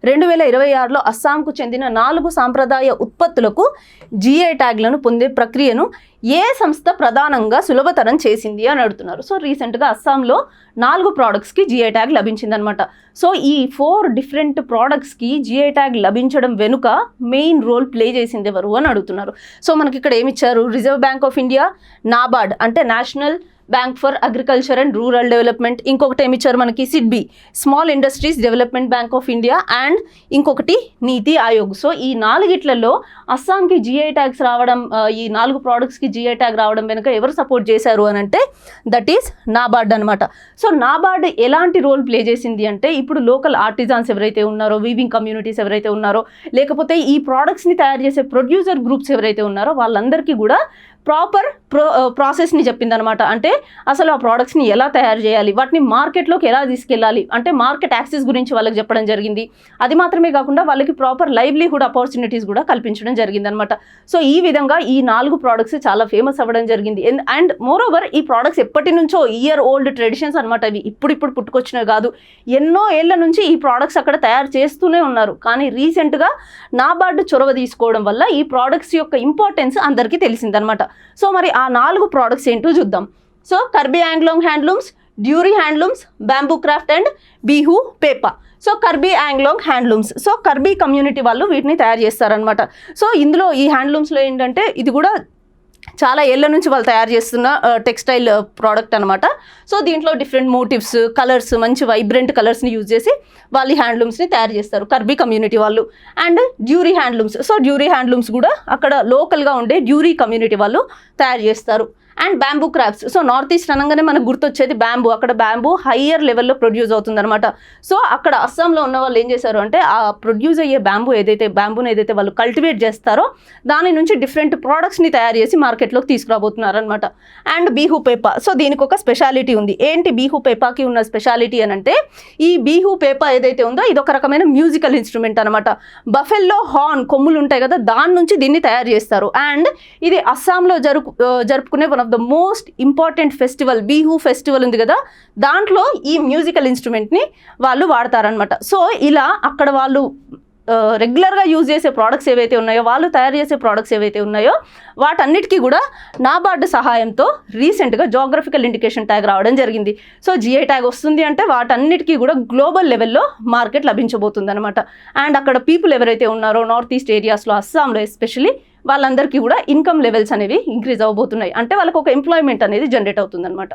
2026లో అస్సాంకు చెందిన 4 సాంప్రదాయ ఉత్పత్తులకు జిఐ ట్యాగ్లను పొందే ప్రక్రియను ఏ సంస్థ ప్రధానంగా సులభతరం చేసింది అని అడుగుతున్నారు. సో రీసెంట్గా అస్సాంలో 4 ప్రోడక్ట్స్కి జిఐ ట్యాగ్ లభించిందనమాట. సో ఈ 4 డిఫరెంట్ ప్రోడక్ట్స్కి జిఐ ట్యాగ్ లభించడం వెనుక మెయిన్ రోల్ ప్లే చేసింది ఎవరు అని అడుగుతున్నారు. సో మనకి ఇక్కడ ఏమిచ్చారు, Reserve Bank of India, NABARD అంటే National Bank for Agriculture and Rural Development, ఇంకొకటి ఏమిచ్చారు మనకి SIDBI Small Industries Development Bank of India and ఇంకొకటి నీతి ఆయోగ్. సో ఈ 4 అస్సాంకి జిఐ ట్యాగ్స్ రావడం, ఈ 4 ప్రోడక్ట్స్కి జిఐ ట్యాగ్ రావడం వెనుక ఎవరు సపోర్ట్ చేశారు అని అంటే దట్ ఈస్ నాబార్డ్ అనమాట. సో నాబార్డ్ ఎలాంటి రోల్ ప్లే చేసింది అంటే ఇప్పుడు లోకల్ ఆర్టిజాన్స్ ఎవరైతే ఉన్నారో, వీవింగ్ కమ్యూనిటీస్ ఎవరైతే ఉన్నారో, లేకపోతే ఈ ప్రోడక్ట్స్ని తయారు చేసే ప్రొడ్యూసర్ గ్రూప్స్ ఎవరైతే ఉన్నారో వాళ్ళందరికీ కూడా ప్రాపర్ ప్రాసెస్ని చెప్పిందనమాట. అంటే అసలు ఆ ప్రోడక్ట్స్ని ఎలా తయారు చేయాలి, వాటిని మార్కెట్లోకి ఎలా తీసుకెళ్ళాలి, అంటే మార్కెట్ యాక్సెస్ గురించి వాళ్ళకి చెప్పడం జరిగింది. అది మాత్రమే కాకుండా వాళ్ళకి ప్రాపర్ లైవ్లీహుడ్ ఆపర్చునిటీస్ కూడా కల్పించడం జరిగిందనమాట. సో ఈ విధంగా ఈ 4 ప్రోడక్ట్స్ చాలా ఫేమస్ అవ్వడం జరిగింది. అండ్ మోర్ ఓవర్ ఈ ప్రోడక్ట్స్ ఎప్పటి నుంచో ఇయర్ ఓల్డ్ ట్రెడిషన్స్ అనమాట. ఇవి ఇప్పుడు పుట్టుకొచ్చినవి కాదు, ఎన్నో ఏళ్ల నుంచి ఈ ప్రోడక్ట్స్ అక్కడ తయారు చేస్తూనే ఉన్నారు. కానీ రీసెంట్గా నాబార్డ్ చొరవ తీసుకోవడం వల్ల ఈ ప్రోడక్ట్స్ యొక్క ఇంపార్టెన్స్ అందరికీ తెలిసిందనమాట. సో మరి ఆ 4 ప్రోడక్ట్స్ ఏంటో చూద్దాం. So Karbi Anglong handlooms, dhurrie handlooms, bamboo craft and Bihu pepa. So Karbi Anglong handlooms, so Karbi community వాళ్ళు వీటిని తయారు చేస్తారనమాట. సో ఇందులో ఈ హ్యాండ్లూమ్స్లో ఏంటంటే ఇది కూడా చాలా ఏళ్ళ నుంచి వాళ్ళు తయారు చేస్తున్న టెక్స్టైల్ ప్రోడక్ట్ అనమాట. సో దీంట్లో డిఫరెంట్ మోటివ్స్, కలర్స్, మంచి వైబ్రెంట్ కలర్స్ని యూజ్ చేసి వాళ్ళు ఈ హ్యాండ్లూమ్స్ని తయారు చేస్తారు కర్బీ కమ్యూనిటీ వాళ్ళు. అండ్ డ్యూరీ హ్యాండ్లూమ్స్, సో డ్యూరీ హ్యాండ్లూమ్స్ కూడా అక్కడ లోకల్గా ఉండే డ్యూరీ కమ్యూనిటీ వాళ్ళు తయారు చేస్తారు. And bamboo crafts, so north east అనగానే మనకు గుర్తొచ్చేది బ్యాంబూ. అక్కడ బ్యాంబూ హయ్యర్ లెవెల్లో ప్రొడ్యూస్ అవుతుంది అనమాట. సో అక్కడ అస్సాంలో ఉన్న వాళ్ళు ఏం చేశారు అంటే ఆ ప్రొడ్యూస్ అయ్యే బ్యాంబూని ఏదైతే వాళ్ళు కల్టివేట్ చేస్తారో దాని నుంచి డిఫరెంట్ ప్రోడక్ట్స్ని తయారు చేసి మార్కెట్లోకి తీసుకురాబోతున్నారు అనమాట. అండ్ బీహూ పేపా, సో దీనికి ఒక స్పెషాలిటీ ఉంది. ఏంటి బీహూ పేపాకి ఉన్న స్పెషాలిటీ అని అంటే ఈ బీహూ పేపా ఏదైతే ఉందో ఇది ఒక రకమైన మ్యూజికల్ ఇన్స్ట్రుమెంట్ అనమాట. బఫెల్లో హార్న్ కొమ్ములు ఉంటాయి కదా, దాని నుంచి దీన్ని తయారు చేస్తారు. అండ్ ఇది అస్సాంలో జరుపుకునే one of the most important festival Bihu festival ఉంది కదా, దాంట్లో ఈ మ్యూజికల్ ఇన్స్ట్రుమెంట్ని వాళ్ళు వాడతారనమాట. సో ఇలా అక్కడ వాళ్ళు రెగ్యులర్గా యూజ్ చేసే ప్రోడక్ట్స్ ఏవైతే ఉన్నాయో, వాళ్ళు తయారు చేసే ప్రోడక్ట్స్ ఏవైతే ఉన్నాయో వాటన్నిటికీ కూడా నాబార్డ్ సహాయంతో రీసెంట్గా జోగ్రఫికల్ ఇండికేషన్ ట్యాగ్ రావడం జరిగింది. సో జిఐ ట్యాగ్ వస్తుంది అంటే వాటన్నిటికీ కూడా గ్లోబల్ లెవెల్లో మార్కెట్ లభించబోతుంది అనమాట. అండ్ అక్కడ పీపుల్ ఎవరైతే ఉన్నారో నార్త్ ఈస్ట్ ఏరియాస్లో, అస్సాంలో ఎస్పెషలీ వాళ్ళందరికీ కూడా ఇన్కమ్ లెవెల్స్ అనేవి ఇంక్రీజ్ అవ్వబోతున్నాయి. అంటే వాళ్ళకి ఒక ఎంప్లాయ్మెంట్ అనేది జనరేట్ అవుతుంది అనమాట.